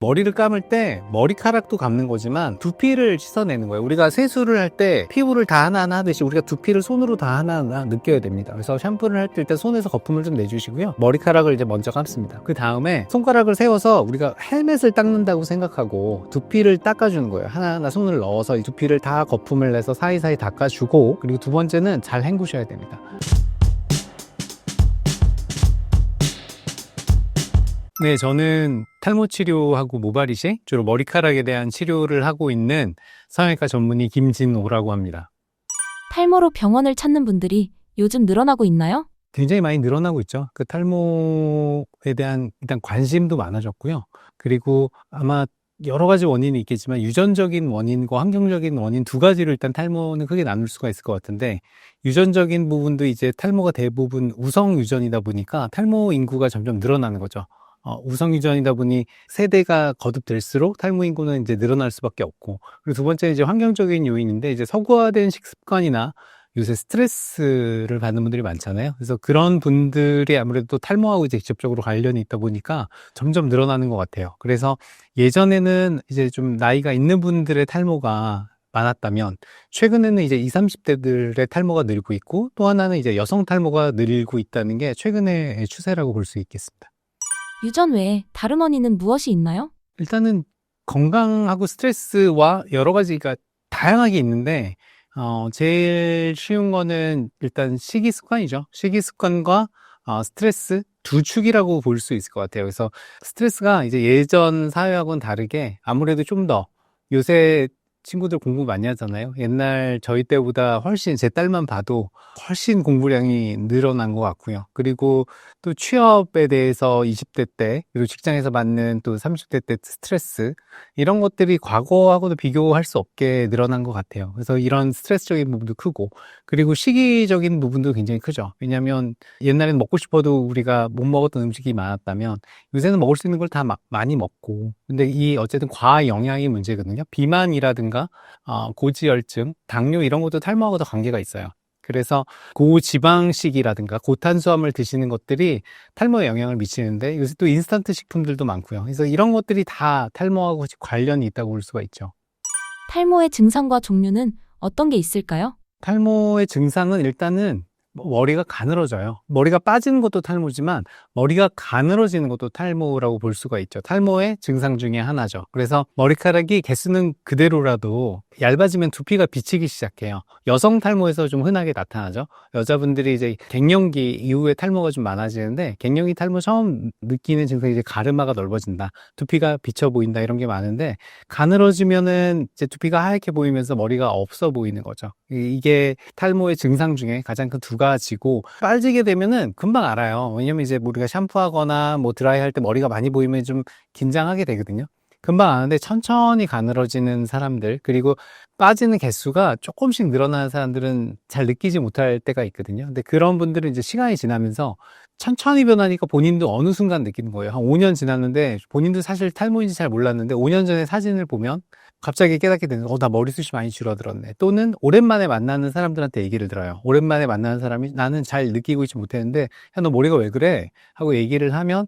머리를 감을 때 머리카락도 감는 거지만 두피를 씻어내는 거예요. 우리가 세수를 할 때 피부를 다 하나하나 하듯이 우리가 두피를 손으로 다 하나하나 느껴야 됩니다. 그래서 샴푸를 할 때 일단 손에서 거품을 좀 내주시고요. 머리카락을 이제 먼저 감습니다. 그 다음에 손가락을 세워서 우리가 헬멧을 닦는다고 생각하고 두피를 닦아주는 거예요. 하나하나 손을 넣어서 이 두피를 다 거품을 내서 사이사이 닦아주고, 그리고 두 번째는 잘 헹구셔야 됩니다. 네, 저는 탈모 치료하고 모발 이식, 주로 머리카락에 대한 치료를 하고 있는 성형외과 전문의 김진호라고 합니다. 탈모로 병원을 찾는 분들이 요즘 늘어나고 있나요? 굉장히 많이 늘어나고 있죠. 그 탈모에 대한 일단 관심도 많아졌고요. 그리고 아마 여러 가지 원인이 있겠지만 유전적인 원인과 환경적인 원인 두 가지로 일단 탈모는 크게 나눌 수가 있을 것 같은데, 유전적인 부분도 이제 탈모가 대부분 우성 유전이다 보니까 탈모 인구가 점점 늘어나는 거죠. 우성 유전이다 보니 세대가 거듭될수록 탈모 인구는 이제 늘어날 수밖에 없고, 그리고 두 번째 이제 환경적인 요인인데, 이제 서구화된 식습관이나 요새 스트레스를 받는 분들이 많잖아요. 그래서 그런 분들이 아무래도 또 탈모하고 이제 직접적으로 관련이 있다 보니까 점점 늘어나는 것 같아요. 그래서 예전에는 이제 좀 나이가 있는 분들의 탈모가 많았다면, 최근에는 이제 20, 30대들의 탈모가 늘고 있고, 또 하나는 이제 여성 탈모가 늘고 있다는 게 최근의 추세라고 볼 수 있겠습니다. 유전 외에 다른 원인은 무엇이 있나요? 일단은 건강하고 스트레스와 여러 가지가 다양하게 있는데, 제일 쉬운 거는 일단 식이 습관이죠. 식이 습관과 스트레스 두 축이라고 볼 수 있을 것 같아요. 그래서 스트레스가 이제 예전 사회하고는 다르게 아무래도 좀 더, 요새 친구들 공부 많이 하잖아요. 옛날 저희 때보다 훨씬, 제 딸만 봐도 훨씬 공부량이 늘어난 것 같고요. 그리고 또 취업에 대해서 20대 때, 그리고 직장에서 받는 또 30대 때 스트레스, 이런 것들이 과거하고도 비교할 수 없게 늘어난 것 같아요. 그래서 이런 스트레스적인 부분도 크고, 그리고 시기적인 부분도 굉장히 크죠. 왜냐하면 옛날에는 먹고 싶어도 우리가 못 먹었던 음식이 많았다면, 요새는 먹을 수 있는 걸 다 많이 먹고, 근데 이 어쨌든 과학 영양이 문제거든요. 비만이라든가 고지혈증, 당뇨 이런 것도 탈모하고도 관계가 있어요. 그래서 고지방식이라든가 고탄수화물 드시는 것들이 탈모에 영향을 미치는데, 요새 또 인스턴트 식품들도 많고요. 그래서 이런 것들이 다 탈모하고 관련이 있다고 볼 수가 있죠. 탈모의 증상과 종류는 어떤 게 있을까요? 탈모의 증상은 일단은 머리가 가늘어져요. 머리가 빠지는 것도 탈모지만 머리가 가늘어지는 것도 탈모라고 볼 수가 있죠. 탈모의 증상 중에 하나죠. 그래서 머리카락이 개수는 그대로라도 얇아지면 두피가 비치기 시작해요. 여성 탈모에서 좀 흔하게 나타나죠. 여자분들이 이제 갱년기 이후에 탈모가 좀 많아지는데, 갱년기 탈모 처음 느끼는 증상이 이제 가르마가 넓어진다, 두피가 비쳐 보인다, 이런 게 많은데, 가늘어지면은 이제 두피가 하얗게 보이면서 머리가 없어 보이는 거죠. 이게 탈모의 증상 중에 가장 큰 두 가지고, 빠지게 되면은 금방 알아요. 왜냐면 이제 우리가 샴푸하거나 뭐 드라이 할 때 머리가 많이 보이면 좀 긴장하게 되거든요. 금방 아는데, 천천히 가늘어지는 사람들, 그리고 빠지는 개수가 조금씩 늘어나는 사람들은 잘 느끼지 못할 때가 있거든요. 근데 그런 분들은 이제 시간이 지나면서 천천히 변하니까 본인도 어느 순간 느끼는 거예요. 한 5년 지났는데 본인도 사실 탈모인지 잘 몰랐는데 5년 전에 사진을 보면 갑자기 깨닫게 되는, 나 머리숱이 많이 줄어들었네. 또는 오랜만에 만나는 사람들한테 얘기를 들어요. 오랜만에 만나는 사람이, 나는 잘 느끼고 있지 못했는데, 야, 너 머리가 왜 그래? 하고 얘기를 하면,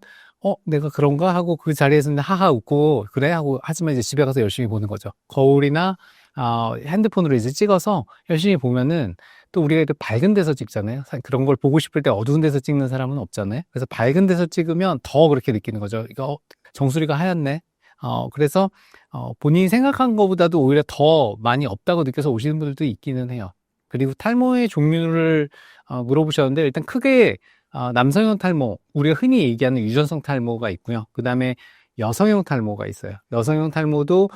내가 그런가? 하고 그 자리에서는 하하 웃고, 그래? 하고, 하지만 이제 집에 가서 열심히 보는 거죠. 거울이나, 핸드폰으로 이제 찍어서 열심히 보면은, 또 우리가 이렇게 밝은 데서 찍잖아요. 그런 걸 보고 싶을 때 어두운 데서 찍는 사람은 없잖아요. 그래서 밝은 데서 찍으면 더 그렇게 느끼는 거죠. 이거, 정수리가 하얗네? 그래서, 본인이 생각한 것보다도 오히려 더 많이 없다고 느껴서 오시는 분들도 있기는 해요. 그리고 탈모의 종류를 물어보셨는데, 일단 크게 남성형 탈모, 우리가 흔히 얘기하는 유전성 탈모가 있고요. 그 다음에 여성형 탈모가 있어요. 여성형 탈모도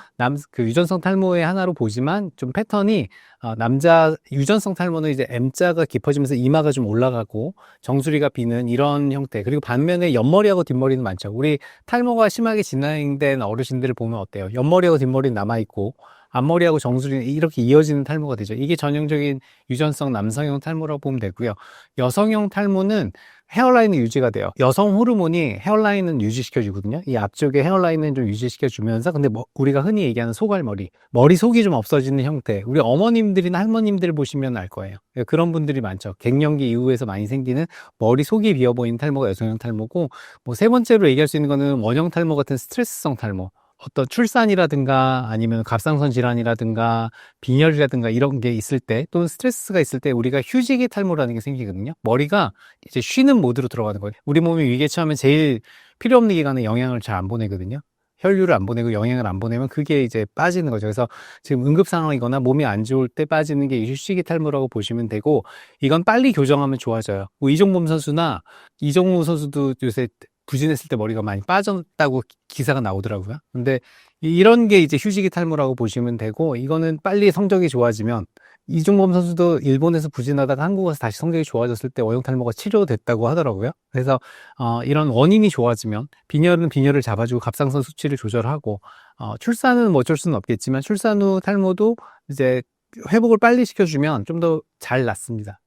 그 유전성 탈모의 하나로 보지만 좀 패턴이, 남자 유전성 탈모는 이제 M자가 깊어지면서 이마가 좀 올라가고 정수리가 비는 이런 형태. 그리고 반면에 옆머리하고 뒷머리는 많죠. 우리 탈모가 심하게 진행된 어르신들을 보면 어때요? 옆머리하고 뒷머리는 남아있고 앞머리하고 정수리는 이렇게 이어지는 탈모가 되죠. 이게 전형적인 유전성 남성형 탈모라고 보면 되고요. 여성형 탈모는 헤어라인은 유지가 돼요. 여성 호르몬이 헤어라인은 유지시켜주거든요. 이 앞쪽에 헤어라인은 좀 유지시켜주면서, 근데 우리가 흔히 얘기하는 소갈머리, 머리 속이 좀 없어지는 형태, 우리 어머님들이나 할머님들 보시면 알 거예요. 그런 분들이 많죠. 갱년기 이후에서 많이 생기는 머리 속이 비어 보이는 탈모가 여성형 탈모고, 뭐 세 번째로 얘기할 수 있는 거는 원형 탈모 같은 스트레스성 탈모. 어떤 출산이라든가 아니면 갑상선 질환이라든가 빈혈이라든가 이런 게 있을 때 또는 스트레스가 있을 때 우리가 휴지기 탈모라는 게 생기거든요. 머리가 이제 쉬는 모드로 들어가는 거예요. 우리 몸이 위기에 처하면 제일 필요 없는 기관에 영양을 잘 안 보내거든요. 혈류를 안 보내고 영양을 안 보내면 그게 이제 빠지는 거죠. 그래서 지금 응급 상황이거나 몸이 안 좋을 때 빠지는 게 휴지기 탈모라고 보시면 되고, 이건 빨리 교정하면 좋아져요. 뭐 이종범 선수나 이정우 선수도 요새 부진했을 때 머리가 많이 빠졌다고 기사가 나오더라고요. 근데 이런 게 이제 휴지기 탈모라고 보시면 되고, 이거는 빨리 성적이 좋아지면, 이종범 선수도 일본에서 부진하다가 한국 와서 다시 성적이 좋아졌을 때 원형 탈모가 치료됐다고 하더라고요. 그래서 이런 원인이 좋아지면 빈혈은 빈혈을 잡아주고 갑상선 수치를 조절하고, 출산은 뭐 어쩔 수는 없겠지만 출산 후 탈모도 이제 회복을 빨리 시켜주면 좀 더 잘 낫습니다.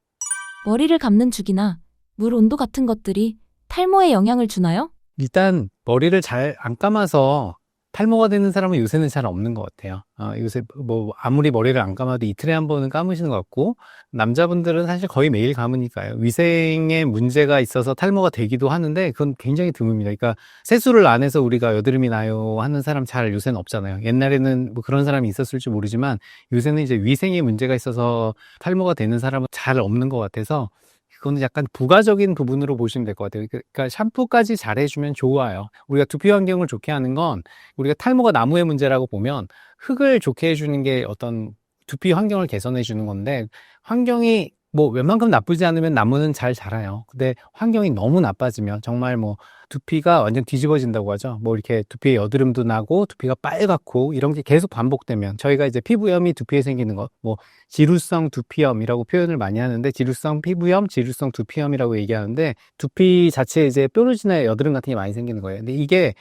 머리를 감는 주기나 물 온도 같은 것들이 탈모에 영향을 주나요? 일단 머리를 잘 안 감아서 탈모가 되는 사람은 요새는 잘 없는 것 같아요. 요새 뭐 아무리 머리를 안 감아도 이틀에 한 번은 감으시는 것 같고, 남자분들은 사실 거의 매일 감으니까요. 위생에 문제가 있어서 탈모가 되기도 하는데 그건 굉장히 드뭅니다. 그러니까 세수를 안 해서 우리가 여드름이 나요 하는 사람 잘 요새는 없잖아요. 옛날에는 뭐 그런 사람이 있었을지 모르지만 요새는 이제 위생에 문제가 있어서 탈모가 되는 사람은 잘 없는 것 같아서, 그거는 약간 부가적인 부분으로 보시면 될 것 같아요. 그러니까 샴푸까지 잘 해주면 좋아요. 우리가 두피 환경을 좋게 하는 건, 우리가 탈모가 나무의 문제라고 보면 흙을 좋게 해주는 게 어떤 두피 환경을 개선해 주는 건데, 환경이 뭐 웬만큼 나쁘지 않으면 나무는 잘 자라요. 근데 환경이 너무 나빠지면 정말 뭐 두피가 완전 뒤집어진다고 하죠. 뭐 이렇게 두피에 여드름도 나고 두피가 빨갛고 이런 게 계속 반복되면, 저희가 이제 피부염이 두피에 생기는 것, 뭐 지루성 두피염이라고 표현을 많이 하는데, 지루성 피부염, 지루성 두피염이라고 얘기하는데, 두피 자체에 이제 뾰루지나 여드름 같은 게 많이 생기는 거예요. 근데 이게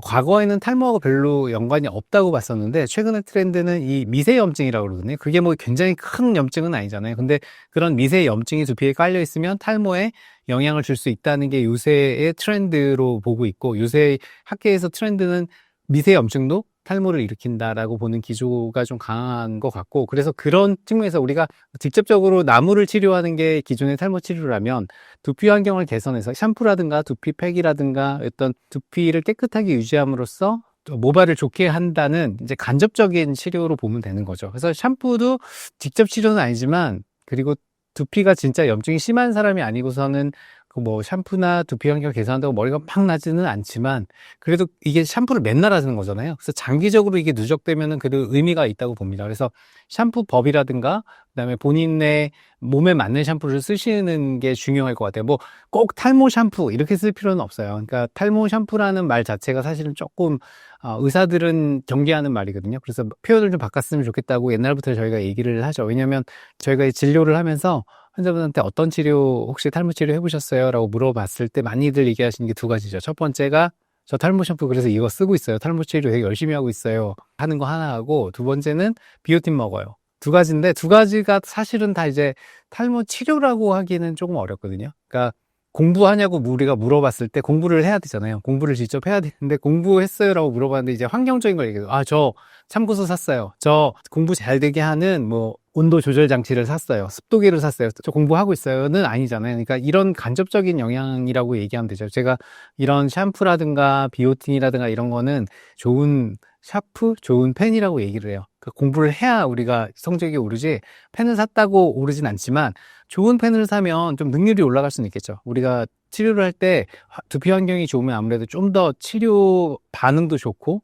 과거에는 탈모하고 별로 연관이 없다고 봤었는데, 최근의 트렌드는 이 미세염증이라고 그러거든요. 그게 뭐 굉장히 큰 염증은 아니잖아요. 근데 그런 미세염증이 두피에 깔려 있으면 탈모에 영향을 줄 수 있다는 게 요새의 트렌드로 보고 있고, 요새 학계에서 트렌드는 미세염증도 탈모를 일으킨다라고 보는 기조가 좀 강한 것 같고, 그래서 그런 측면에서 우리가 직접적으로 나무를 치료하는 게 기존의 탈모 치료라면, 두피 환경을 개선해서 샴푸라든가 두피팩이라든가 어떤 두피를 깨끗하게 유지함으로써 모발을 좋게 한다는 이제 간접적인 치료로 보면 되는 거죠. 그래서 샴푸도 직접 치료는 아니지만, 그리고 두피가 진짜 염증이 심한 사람이 아니고서는 그 뭐 샴푸나 두피 환경 개선한다고 머리가 막 나지는 않지만, 그래도 이게 샴푸를 맨날 하는 거잖아요. 그래서 장기적으로 이게 누적되면은 그 의미가 있다고 봅니다. 그래서 샴푸법이라든가 그다음에 본인의 몸에 맞는 샴푸를 쓰시는 게 중요할 것 같아요. 뭐 꼭 탈모 샴푸 이렇게 쓸 필요는 없어요. 그러니까 탈모 샴푸라는 말 자체가 사실은 조금 의사들은 경계하는 말이거든요. 그래서 표현을 좀 바꿨으면 좋겠다고 옛날부터 저희가 얘기를 하죠. 왜냐하면 저희가 진료를 하면서 환자분한테 어떤 치료, 혹시 탈모 치료 해보셨어요? 라고 물어봤을 때 많이들 얘기하시는 게 두 가지죠. 첫 번째가 저 탈모 샴푸 그래서 이거 쓰고 있어요. 탈모 치료 되게 열심히 하고 있어요. 하는 거 하나 하고, 두 번째는 비오틴 먹어요. 두 가지인데, 두 가지가 사실은 다 이제 탈모 치료라고 하기는 조금 어렵거든요. 그러니까 공부하냐고 우리가 물어봤을 때 공부를 해야 되잖아요. 공부를 직접 해야 되는데, 공부했어요? 라고 물어봤는데 이제 환경적인 걸 얘기해요. 저 참고서 샀어요. 저 공부 잘 되게 하는 뭐 온도 조절 장치를 샀어요. 습도계를 샀어요. 저 공부하고 있어요는 아니잖아요. 그러니까 이런 간접적인 영향이라고 얘기하면 되죠. 제가 이런 샴푸라든가 비오틴이라든가 이런 거는 좋은 샤프, 좋은 펜이라고 얘기를 해요. 그러니까 공부를 해야 우리가 성적이 오르지, 펜을 샀다고 오르진 않지만 좋은 펜을 사면 좀 능률이 올라갈 수는 있겠죠. 우리가 치료를 할 때 두피 환경이 좋으면 아무래도 좀 더 치료 반응도 좋고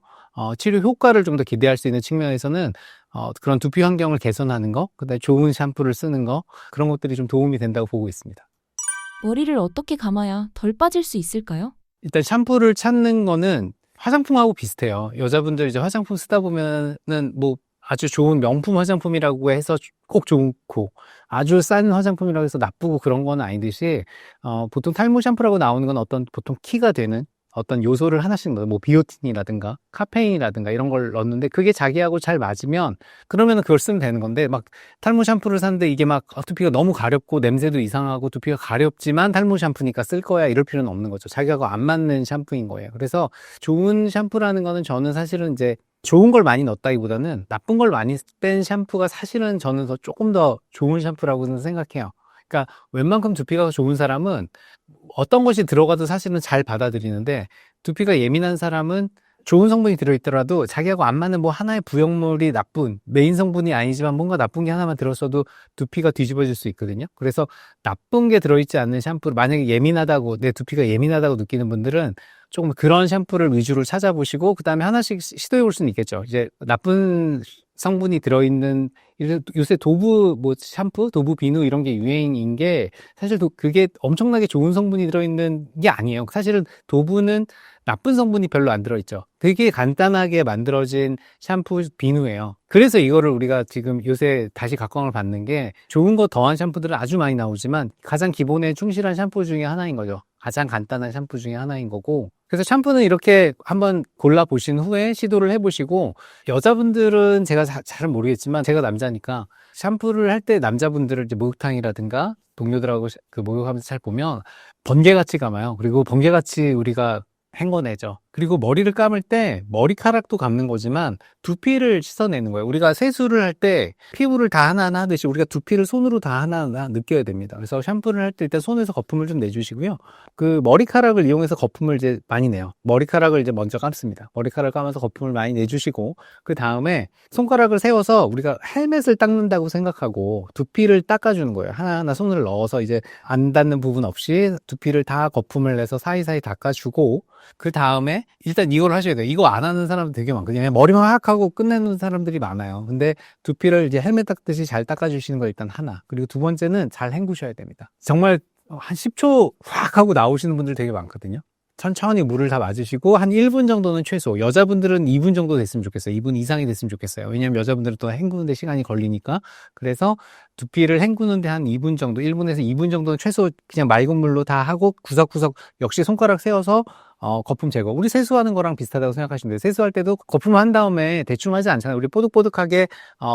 치료 효과를 좀 더 기대할 수 있는 측면에서는 그런 두피 환경을 개선하는 거, 그다음에 좋은 샴푸를 쓰는 거, 그런 것들이 좀 도움이 된다고 보고 있습니다. 머리를 어떻게 감아야 덜 빠질 수 있을까요? 일단 샴푸를 찾는 거는 화장품하고 비슷해요. 여자분들 이제 화장품 쓰다 보면은 뭐 아주 좋은 명품 화장품이라고 해서 꼭 좋고, 아주 싼 화장품이라고 해서 나쁘고 그런 건 아니듯이, 보통 탈모 샴푸라고 나오는 건 어떤 보통 키가 되는 어떤 요소를 하나씩 넣어, 뭐 비오틴이라든가 카페인이라든가 이런 걸 넣는데, 그게 자기하고 잘 맞으면 그러면은 그걸 쓰면 되는 건데, 막 탈모 샴푸를 샀는데 이게 막 두피가 너무 가렵고 냄새도 이상하고 두피가 가렵지만 탈모 샴푸니까 쓸 거야 이럴 필요는 없는 거죠. 자기하고 안 맞는 샴푸인 거예요. 그래서 좋은 샴푸라는 거는, 저는 사실은 이제 좋은 걸 많이 넣었다기보다는 나쁜 걸 많이 뺀 샴푸가 사실은 저는 조금 더 좋은 샴푸라고는 생각해요. 그러니까 웬만큼 두피가 좋은 사람은 어떤 것이 들어가도 사실은 잘 받아들이는데, 두피가 예민한 사람은 좋은 성분이 들어있더라도 자기하고 안 맞는 뭐 하나의 부용물이 나쁜, 메인 성분이 아니지만 뭔가 나쁜 게 하나만 들었어도 두피가 뒤집어질 수 있거든요. 그래서 나쁜 게 들어있지 않는 샴푸를, 만약에 예민하다고, 내 두피가 예민하다고 느끼는 분들은 조금 그런 샴푸를 위주로 찾아보시고 그 다음에 하나씩 시도해 볼 수는 있겠죠. 이제 나쁜 성분이 들어있는, 요새 도브 뭐 샴푸, 도브 비누 이런 게 유행인 게 사실 그게 엄청나게 좋은 성분이 들어있는 게 아니에요. 사실은 도브는 나쁜 성분이 별로 안 들어있죠. 되게 간단하게 만들어진 샴푸 비누예요. 그래서 이거를 우리가 지금 요새 다시 각광을 받는 게, 좋은 거 더한 샴푸들은 아주 많이 나오지만 가장 기본에 충실한 샴푸 중에 하나인 거죠. 가장 간단한 샴푸 중에 하나인 거고. 그래서 샴푸는 이렇게 한번 골라보신 후에 시도를 해보시고, 여자분들은 제가 잘은 모르겠지만 제가 남자니까 샴푸를 할 때 남자분들을 이제 목욕탕이라든가 동료들하고 그 목욕하면서 잘 보면 번개같이 감아요. 그리고 번개같이 우리가 헹궈내죠. 그리고 머리를 감을 때 머리카락도 감는 거지만 두피를 씻어내는 거예요. 우리가 세수를 할 때 피부를 다 하나하나 하듯이 우리가 두피를 손으로 다 하나하나 느껴야 됩니다. 그래서 샴푸를 할 때 일단 손에서 거품을 좀 내주시고요. 그 머리카락을 이용해서 거품을 이제 많이 내요. 머리카락을 이제 먼저 감습니다. 머리카락을 감아서 거품을 많이 내주시고, 그 다음에 손가락을 세워서 우리가 헬멧을 닦는다고 생각하고 두피를 닦아주는 거예요. 하나하나 손을 넣어서 이제 안 닿는 부분 없이 두피를 다 거품을 내서 사이사이 닦아주고, 그 다음에 일단 이걸 하셔야 돼요. 이거 안 하는 사람들 되게 많거든요. 그냥 머리만 확 하고 끝내는 사람들이 많아요. 근데 두피를 이제 헬멧 닦듯이 잘 닦아주시는 거 일단 하나. 그리고 두 번째는 잘 헹구셔야 됩니다. 정말 한 10초 확 하고 나오시는 분들 되게 많거든요. 천천히 물을 다 맞으시고 한 1분 정도는 최소, 여자분들은 2분 정도 됐으면 좋겠어요. 2분 이상이 됐으면 좋겠어요. 왜냐면 여자분들은 또 헹구는데 시간이 걸리니까. 그래서 두피를 헹구는데 한 2분 정도, 1분에서 2분 정도는 최소 그냥 맑은 물로 다 하고, 구석구석 역시 손가락 세워서 거품 제거. 우리 세수하는 거랑 비슷하다고 생각하시면 돼요. 세수할 때도 거품을 한 다음에 대충 하지 않잖아요. 우리 뽀득뽀득하게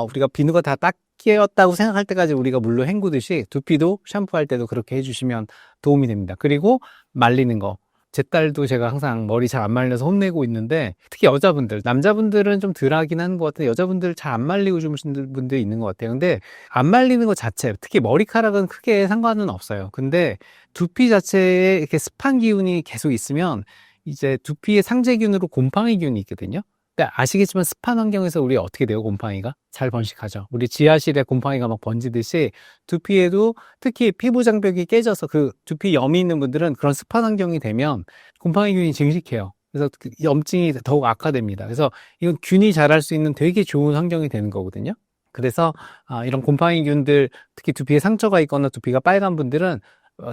우리가 비누가 다 닦였다고 생각할 때까지 우리가 물로 헹구듯이 두피도 샴푸할 때도 그렇게 해주시면 도움이 됩니다. 그리고 말리는 거. 제 딸도 제가 항상 머리 잘 안 말려서 혼내고 있는데, 특히 여자분들, 남자분들은 좀 덜 하긴 하는 것 같은데 여자분들 잘 안 말리고 주무시는 분들이 있는 것 같아요. 근데 안 말리는 것 자체, 특히 머리카락은 크게 상관은 없어요. 근데 두피 자체에 이렇게 습한 기운이 계속 있으면 이제 두피의 상재균으로 곰팡이 균이 있거든요. 근데 아시겠지만 습한 환경에서 우리 어떻게 돼요? 곰팡이가 잘 번식하죠. 우리 지하실에 곰팡이가 막 번지듯이 두피에도, 특히 피부 장벽이 깨져서 그 두피 염이 있는 분들은 그런 습한 환경이 되면 곰팡이균이 증식해요. 그래서 그 염증이 더욱 악화됩니다. 그래서 이건 균이 자랄 수 있는 되게 좋은 환경이 되는 거거든요. 그래서 이런 곰팡이균들, 특히 두피에 상처가 있거나 두피가 빨간 분들은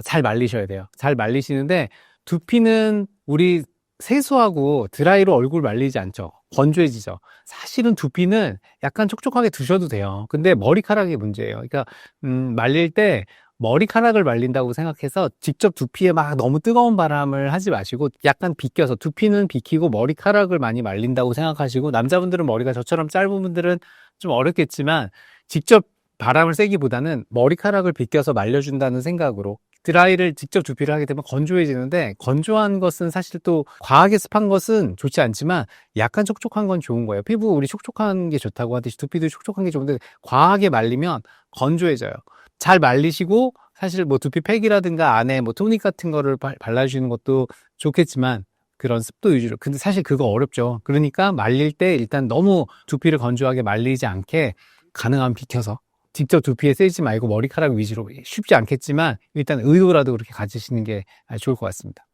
잘 말리셔야 돼요. 잘 말리시는데, 두피는 우리 세수하고 드라이로 얼굴 말리지 않죠. 건조해지죠. 사실은 두피는 약간 촉촉하게 두셔도 돼요. 근데 머리카락이 문제예요. 그러니까 말릴 때 머리카락을 말린다고 생각해서 직접 두피에 막 너무 뜨거운 바람을 하지 마시고 약간 비껴서, 두피는 비키고 머리카락을 많이 말린다고 생각하시고, 남자분들은 머리가 저처럼 짧은 분들은 좀 어렵겠지만 직접 바람을 쐬기보다는 머리카락을 비껴서 말려준다는 생각으로 드라이를 직접 두피를 하게 되면 건조해지는데, 건조한 것은 사실 또 과하게 습한 것은 좋지 않지만 약간 촉촉한 건 좋은 거예요. 피부 우리 촉촉한 게 좋다고 하듯이 두피도 촉촉한 게 좋은데 과하게 말리면 건조해져요. 잘 말리시고, 사실 뭐 두피 팩이라든가 안에 뭐 토닉 같은 거를 발라주시는 것도 좋겠지만 그런 습도 위주로. 근데 사실 그거 어렵죠. 그러니까 말릴 때 일단 너무 두피를 건조하게 말리지 않게 가능하면 비켜서, 직접 두피에 쐬지 말고 머리카락 위주로. 쉽지 않겠지만 일단 의도라도 그렇게 가지시는 게 좋을 것 같습니다.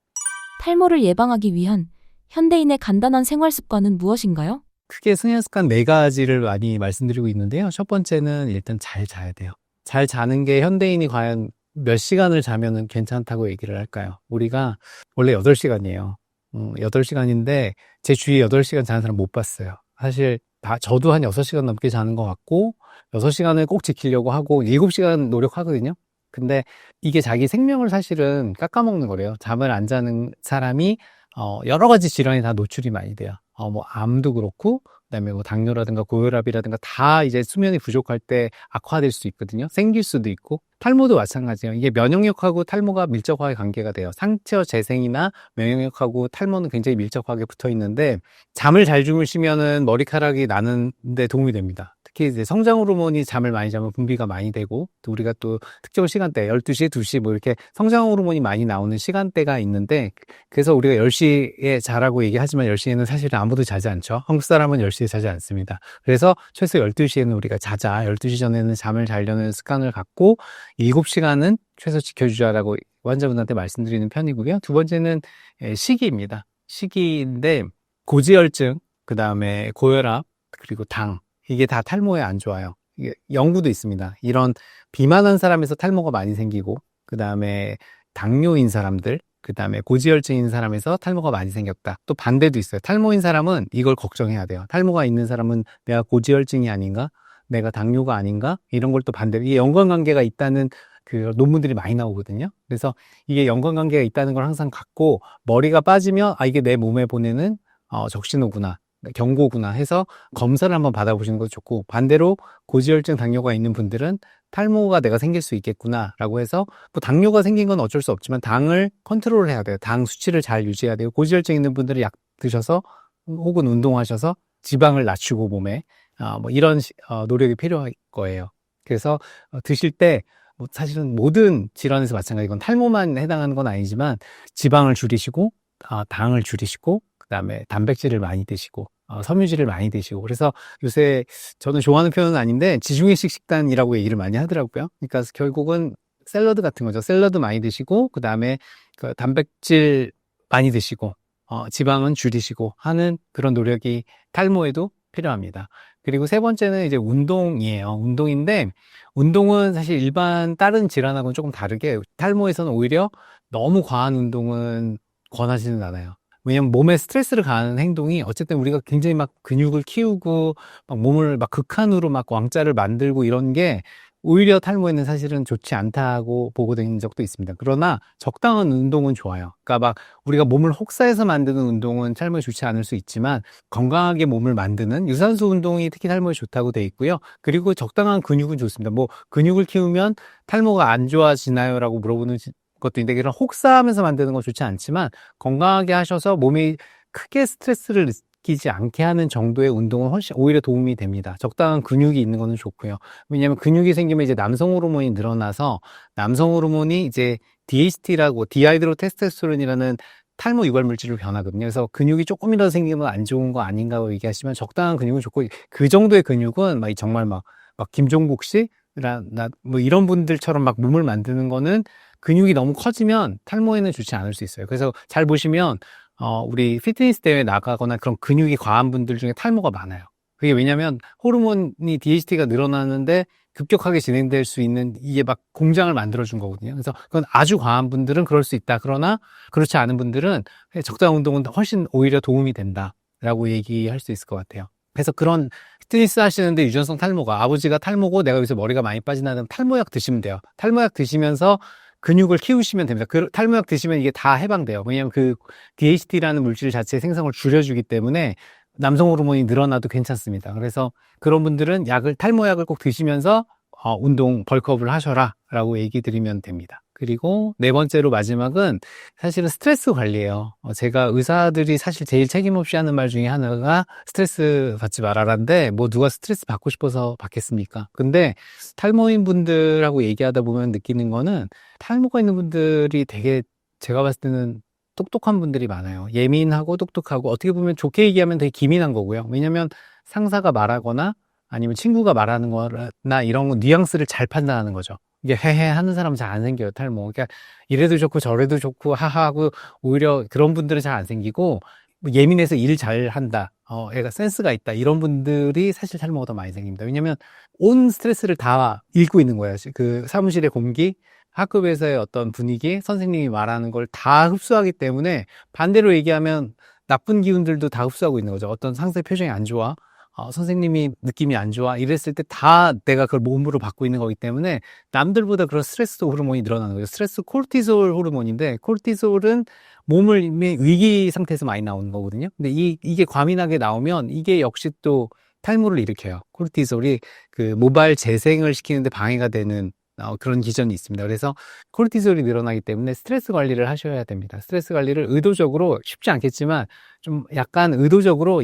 탈모를 예방하기 위한 현대인의 간단한 생활 습관은 무엇인가요? 크게 생활 습관 4가지를 많이 말씀드리고 있는데요. 첫 번째는 일단 잘 자야 돼요. 잘 자는 게, 현대인이 과연 몇 시간을 자면은 괜찮다고 얘기를 할까요? 우리가 원래 8시간이에요. 8시간인데 제 주위에 8시간 자는 사람 못 봤어요. 사실 저도 한 6시간 넘게 자는 것 같고 6시간을 꼭 지키려고 하고 7시간 노력하거든요. 근데 이게 자기 생명을 사실은 깎아먹는 거래요. 잠을 안 자는 사람이 여러 가지 질환이 다 노출이 많이 돼요. 뭐 암도 그렇고, 그다음에 뭐 당뇨라든가 고혈압이라든가 다 이제 수면이 부족할 때 악화될 수 있거든요. 생길 수도 있고, 탈모도 마찬가지예요. 이게 면역력하고 탈모가 밀접하게 관계가 돼요. 상처 재생이나 면역력하고 탈모는 굉장히 밀접하게 붙어 있는데, 잠을 잘 주무시면은 머리카락이 나는데 도움이 됩니다. 특히 특히 이제 성장 호르몬이 잠을 많이 자면 분비가 많이 되고, 또 우리가 또 특정 시간대, 12시, 2시 뭐 이렇게 성장 호르몬이 많이 나오는 시간대가 있는데, 그래서 우리가 10시에 자라고 얘기하지만 10시에는 사실은 아무도 자지 않죠. 한국 사람은 10시에 자지 않습니다. 그래서 최소 12시에는 우리가 자자, 12시 전에는 잠을 자려는 습관을 갖고 7시간은 최소 지켜주자라고 환자분한테 말씀드리는 편이고요. 두 번째는 시기입니다. 시기인데 고지혈증, 그 다음에 고혈압, 그리고 당, 이게 다 탈모에 안 좋아요. 이게 연구도 있습니다. 이런 비만한 사람에서 탈모가 많이 생기고, 그 다음에 당뇨인 사람들, 그 다음에 고지혈증인 사람에서 탈모가 많이 생겼다. 또 반대도 있어요. 탈모인 사람은 이걸 걱정해야 돼요. 탈모가 있는 사람은 내가 고지혈증이 아닌가? 내가 당뇨가 아닌가? 이런 걸 또 반대로, 이게 연관관계가 있다는 그 논문들이 많이 나오거든요. 그래서 이게 연관관계가 있다는 걸 항상 갖고, 머리가 빠지면 아, 이게 내 몸에 보내는 적신호구나, 경고구나 해서 검사를 한번 받아보시는 것도 좋고, 반대로 고지혈증 당뇨가 있는 분들은 탈모가 내가 생길 수 있겠구나 라고 해서, 뭐 당뇨가 생긴 건 어쩔 수 없지만 당을 컨트롤 해야 돼요. 당 수치를 잘 유지해야 돼요. 고지혈증 있는 분들은 약 드셔서 혹은 운동하셔서 지방을 낮추고 몸에 뭐 이런 노력이 필요할 거예요. 그래서 드실 때 뭐 사실은 모든 질환에서 마찬가지, 이건 탈모만 해당하는 건 아니지만 지방을 줄이시고 당을 줄이시고, 그다음에 단백질을 많이 드시고 섬유질을 많이 드시고, 그래서 요새 저는 좋아하는 표현은 아닌데 지중해식 식단이라고 얘기를 많이 하더라고요. 그러니까 결국은 샐러드 같은 거죠. 샐러드 많이 드시고, 그다음에 그 단백질 많이 드시고 지방은 줄이시고 하는 그런 노력이 탈모에도 필요합니다. 그리고 세 번째는 이제 운동이에요. 운동인데, 운동은 사실 일반 다른 질환하고는 조금 다르게 탈모에서는 오히려 너무 과한 운동은 권하지는 않아요. 왜냐면 몸에 스트레스를 가하는 행동이, 어쨌든 우리가 굉장히 막 근육을 키우고 막 몸을 막 극한으로 막 왕자를 만들고 이런 게 오히려 탈모에는 사실은 좋지 않다고 보고된 적도 있습니다. 그러나 적당한 운동은 좋아요. 그러니까 막 우리가 몸을 혹사해서 만드는 운동은 탈모에 좋지 않을 수 있지만, 건강하게 몸을 만드는 유산소 운동이 특히 탈모에 좋다고 돼 있고요. 그리고 적당한 근육은 좋습니다. 뭐 근육을 키우면 탈모가 안 좋아지나요? 라고 물어보는 것도 있는데, 그런 혹사하면서 만드는 건 좋지 않지만, 건강하게 하셔서 몸이 크게 스트레스를 느끼지 않게 하는 정도의 운동은 훨씬 오히려 도움이 됩니다. 적당한 근육이 있는 거는 좋고요. 왜냐하면 근육이 생기면 이제 남성 호르몬이 늘어나서, 남성 호르몬이 이제 DHT라고, 디하이드로 테스토스테론이라는 탈모 유발 물질로 변하거든요. 그래서 근육이 조금이라도 생기면 안 좋은 거 아닌가고 얘기하시면, 적당한 근육은 좋고, 그 정도의 근육은 막 정말 막 김종국 씨, 뭐 이런 분들처럼 막 몸을 만드는 거는, 근육이 너무 커지면 탈모에는 좋지 않을 수 있어요. 그래서 잘 보시면 우리 피트니스 대회 나가거나 그런 근육이 과한 분들 중에 탈모가 많아요. 그게 왜냐면 호르몬이 DHT가 늘어나는데 급격하게 진행될 수 있는, 이게 막 공장을 만들어준 거거든요. 그래서 그건 아주 과한 분들은 그럴 수 있다. 그러나 그렇지 않은 분들은 적당한 운동은 훨씬 오히려 도움이 된다라고 얘기할 수 있을 것 같아요. 그래서 그런 피트니스 하시는데 유전성 탈모가, 아버지가 탈모고 내가 요새 머리가 많이 빠진다면 탈모약 드시면 돼요. 탈모약 드시면서 근육을 키우시면 됩니다. 그 탈모약 드시면 이게 다 해방돼요. 왜냐하면 그 DHT라는 물질 자체의 생성을 줄여주기 때문에 남성 호르몬이 늘어나도 괜찮습니다. 그래서 그런 분들은 탈모약을 꼭 드시면서 운동 벌크업을 하셔라 라고 얘기 드리면 됩니다. 그리고 네 번째로 마지막은 사실은 스트레스 관리예요. 제가 의사들이 사실 제일 책임 없이 하는 말 중에 하나가 스트레스 받지 말아라인데, 뭐 누가 스트레스 받고 싶어서 받겠습니까? 근데 탈모인 분들하고 얘기하다 보면 느끼는 거는, 탈모가 있는 분들이 되게, 제가 봤을 때는 똑똑한 분들이 많아요. 예민하고 똑똑하고, 어떻게 보면 좋게 얘기하면 되게 기민한 거고요. 왜냐면 상사가 말하거나 아니면 친구가 말하는 거나 이런 거 뉘앙스를 잘 판단하는 거죠. 이게 헤헤 하는 사람은 잘 안 생겨요, 탈모. 그러니까 이래도 좋고 저래도 좋고 하하하고, 오히려 그런 분들은 잘 안 생기고, 뭐 예민해서 일 잘 한다, 애가 센스가 있다, 이런 분들이 사실 탈모가 더 많이 생깁니다. 왜냐면 온 스트레스를 다 읽고 있는 거예요. 그 사무실의 공기, 학급에서의 어떤 분위기, 선생님이 말하는 걸 다 흡수하기 때문에, 반대로 얘기하면 나쁜 기운들도 다 흡수하고 있는 거죠. 어떤 상사의 표정이 안 좋아, 선생님이 느낌이 안 좋아, 이랬을 때 다 내가 그걸 몸으로 받고 있는 거기 때문에 남들보다 그런 스트레스 호르몬이 늘어나는 거죠. 스트레스 코르티솔 호르몬인데, 코르티솔은 몸을 이미 위기 상태에서 많이 나오는 거거든요. 근데 이게 과민하게 나오면 이게 역시 또 탈모를 일으켜요. 코르티솔이 그 모발 재생을 시키는데 방해가 되는 그런 기전이 있습니다. 그래서 코르티솔이 늘어나기 때문에 스트레스 관리를 하셔야 됩니다. 스트레스 관리를 의도적으로, 쉽지 않겠지만 좀 약간 의도적으로,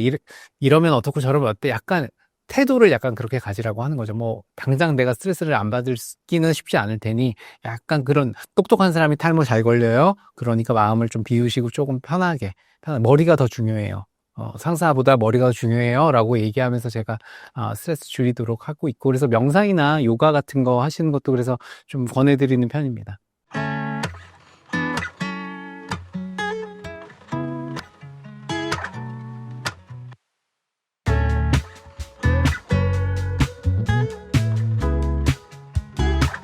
이러면 어떻고 저러면 어때, 약간 태도를 약간 그렇게 가지라고 하는 거죠. 뭐 당장 내가 스트레스를 안 받기는 쉽지 않을 테니 약간 그런 똑똑한 사람이 탈모 잘 걸려요. 그러니까 마음을 좀 비우시고 조금 편하게 머리가 더 중요해요. 상사보다 머리가 더 중요해요. 라고 얘기하면서 제가 스트레스 줄이도록 하고 있고, 그래서 명상이나 요가 같은 거 하시는 것도 그래서 좀 권해드리는 편입니다.